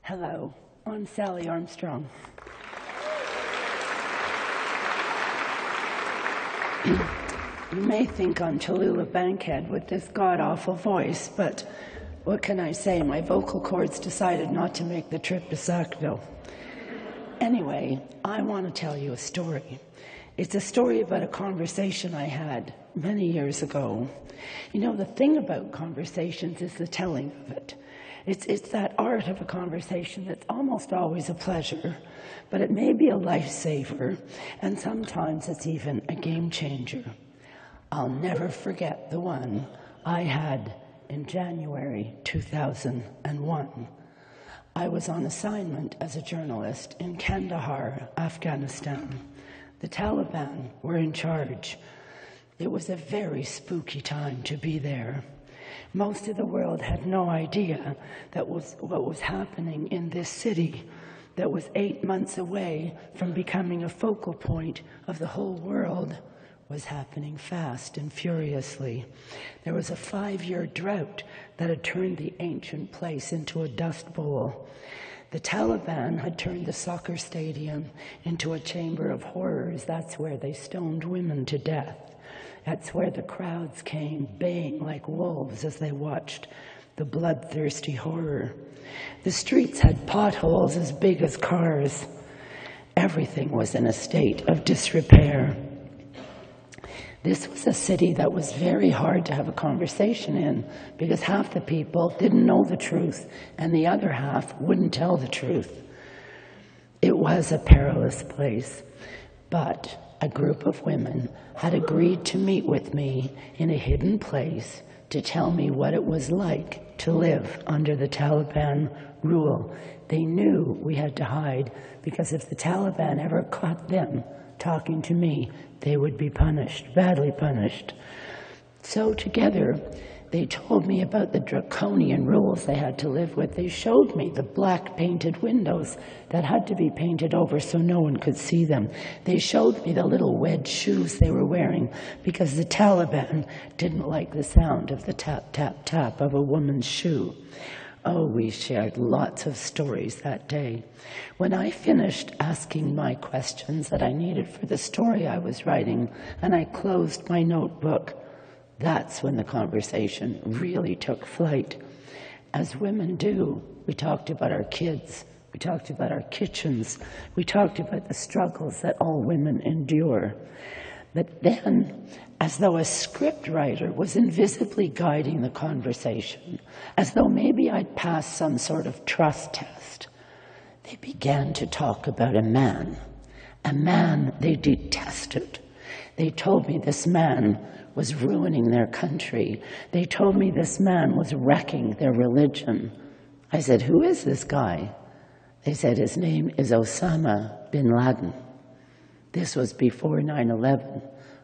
Hello, I'm Sally Armstrong. You may think I'm Tallulah Bankhead with this god-awful voice, but what can I say? My vocal cords decided not to make the trip to Sackville. Anyway, I want to tell you a story. It's a story about a conversation I had many years ago. You know, the thing about conversations is the telling of it. It's that art of a conversation that's almost always a pleasure, but it may be a lifesaver, and sometimes it's even a game changer. I'll never forget the one I had in January 2001. I was on assignment as a journalist in Kandahar, Afghanistan. The Taliban were in charge. It was a very spooky time to be there. Most of the world had no idea that what was happening in this city that was 8 months away from becoming a focal point of the whole world was happening fast and furiously. There was a 5-year drought that had turned the ancient place into a dust bowl. The Taliban had turned the soccer stadium into a chamber of horrors. That's where they stoned women to death. That's where the crowds came baying like wolves as they watched the bloodthirsty horror. The streets had potholes as big as cars. Everything was in a state of disrepair. This was a city that was very hard to have a conversation in because half the people didn't know the truth and the other half wouldn't tell the truth. It was a perilous place, but a group of women had agreed to meet with me in a hidden place to tell me what it was like to live under the Taliban rule. They knew we had to hide because if the Taliban ever caught them talking to me, they would be punished, badly punished. So together, they told me about the draconian rules they had to live with. They showed me the black painted windows that had to be painted over so no one could see them. They showed me the little wedge shoes they were wearing because the Taliban didn't like the sound of the tap, tap, tap of a woman's shoe. Oh, we shared lots of stories that day. When I finished asking my questions that I needed for the story I was writing, and I closed my notebook, that's when the conversation really took flight. As women do, we talked about our kids, we talked about our kitchens, we talked about the struggles that all women endure. But then, as though a script writer was invisibly guiding the conversation, as though maybe I'd passed some sort of trust test, they began to talk about a man they detested. They told me this man was ruining their country. They told me this man was wrecking their religion. I said, who is this guy? They said, his name is Osama bin Laden. This was before 9/11.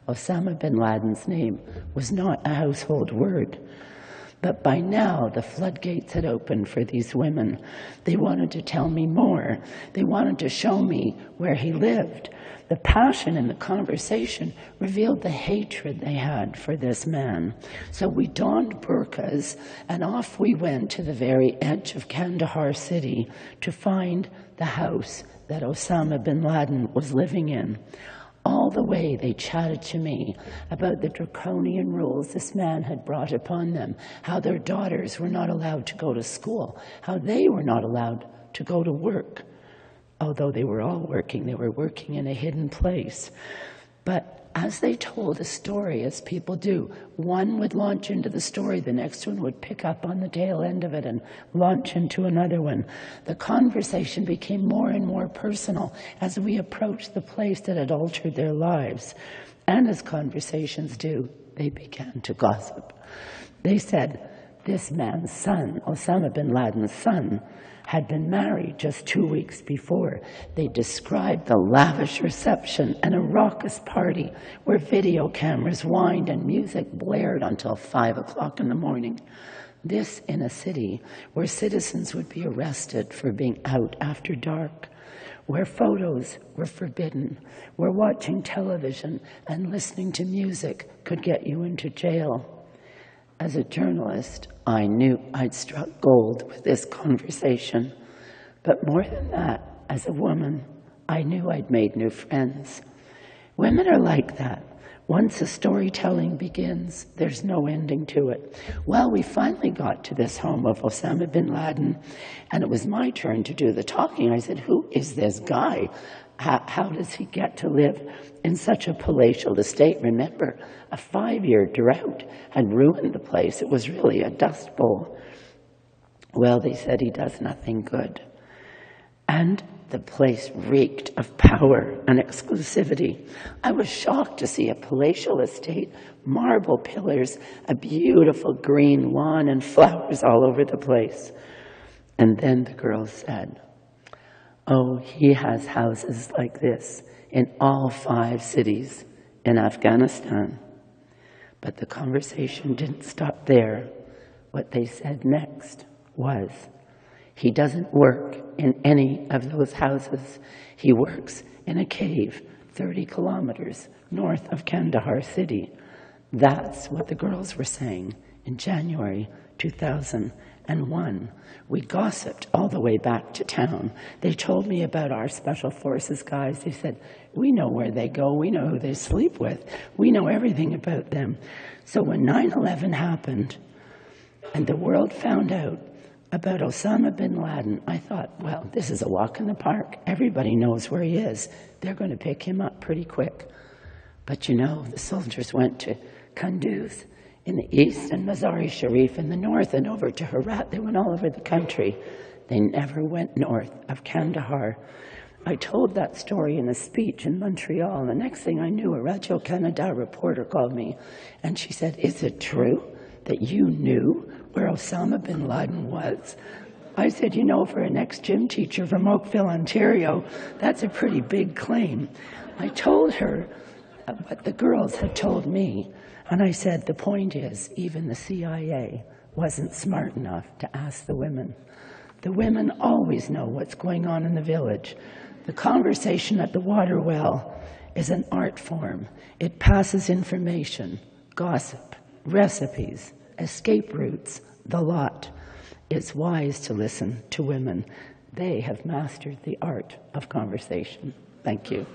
Osama bin Laden's name was not a household word. But by now, the floodgates had opened for these women. They wanted to tell me more. They wanted to show me where he lived. The passion in the conversation revealed the hatred they had for this man. So we donned burqas and off we went to the very edge of Kandahar city to find the house that Osama bin Laden was living in. All the way they chatted to me about the draconian rules this man had brought upon them, how their daughters were not allowed to go to school, how they were not allowed to go to work. Although they were all working, they were working in a hidden place. But as they told a story, as people do, one would launch into the story, the next one would pick up on the tail end of it and launch into another one. The conversation became more and more personal as we approached the place that had altered their lives. And as conversations do, they began to gossip. They said, this man's son, Osama bin Laden's son, had been married just 2 weeks before. They described the lavish reception and a raucous party where video cameras whined and music blared until 5 o'clock in the morning. This in a city where citizens would be arrested for being out after dark, where photos were forbidden, where watching television and listening to music could get you into jail. As a journalist, I knew I'd struck gold with this conversation. But more than that, as a woman, I knew I'd made new friends. Women are like that. Once the storytelling begins, there's no ending to it. Well, we finally got to this home of Osama bin Laden, and it was my turn to do the talking. I said, who is this guy? How does he get to live in such a palatial estate? Remember, a 5-year drought had ruined the place. It was really a dust bowl. Well, they said he does nothing good. And the place reeked of power and exclusivity. I was shocked to see a palatial estate, marble pillars, a beautiful green lawn, and flowers all over the place. And then the girl said, oh, he has houses like this in all 5 cities in Afghanistan. But the conversation didn't stop there. What they said next was, he doesn't work in any of those houses. He works in a cave 30 kilometers north of Kandahar city. That's what the girls were saying in January 2001. We gossiped all the way back to town. They told me about our special forces guys. They said, we know where they go. We know who they sleep with. We know everything about them. So when 9/11 happened and the world found out about Osama bin Laden, I thought, well, this is a walk in the park. Everybody knows where he is. They're going to pick him up pretty quick. But you know, the soldiers went to Kunduz in the east and Mazar-e Sharif in the north and over to Herat. They went all over the country. They never went north of Kandahar. I told that story in a speech in Montreal, and the next thing I knew, a Radio-Canada reporter called me, and she said, is it true that you knew where Osama bin Laden was? I said, you know, for an ex-gym teacher from Oakville, Ontario, that's a pretty big claim. I told her what the girls had told me, and I said, the point is, even the CIA wasn't smart enough to ask the women. The women always know what's going on in the village. The conversation at the water well is an art form. It passes information, gossip, recipes, escape routes, the lot. It's wise to listen to women. They have mastered the art of conversation. Thank you.